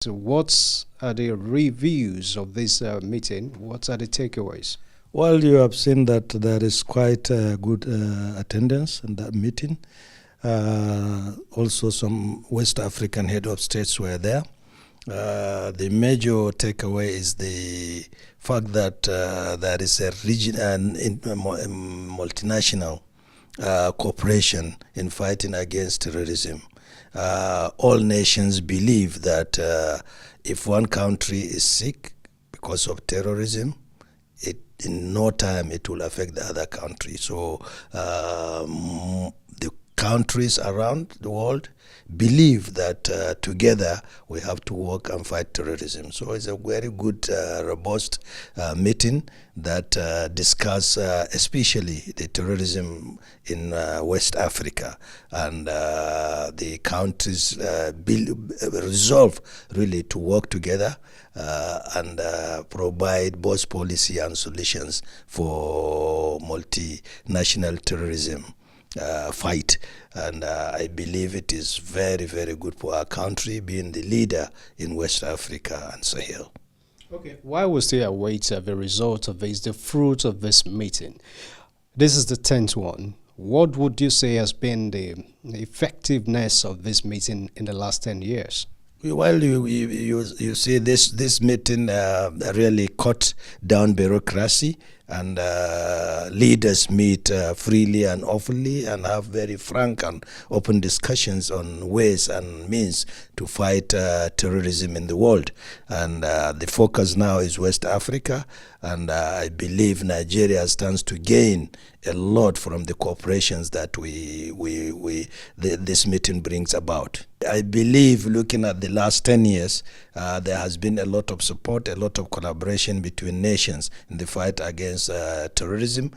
So what are the reviews of this meeting? What are the takeaways? Well, you have seen that there is quite good attendance in that meeting. Also, some West African head of states were there. The major takeaway is the fact that there is a multinational cooperation in fighting against terrorism. All nations believe that if one country is sick because of terrorism, in no time it will affect the other country. So the countries around the world believe that together we have to work and fight terrorism. So it's a very good, robust meeting that discuss especially the terrorism in West Africa, and the countries resolve really to work together and provide both policy and solutions for multinational terrorism fight. And I believe it is very, very good for our country being the leader in West Africa and Sahel. Okay. While we still await the result of this, the fruit of this meeting, this is the 10th one. What would you say has been the effectiveness of this meeting in the last 10 years? Well, you see, this meeting really cut down bureaucracy, and leaders meet freely and openly and have very frank and open discussions on ways and means to fight terrorism in the world. And the focus now is West Africa, and I believe Nigeria stands to gain a lot from the cooperations that this meeting brings about. I believe, looking at the last 10 years, there has been a lot of support, a lot of collaboration between nations in the fight against terrorism.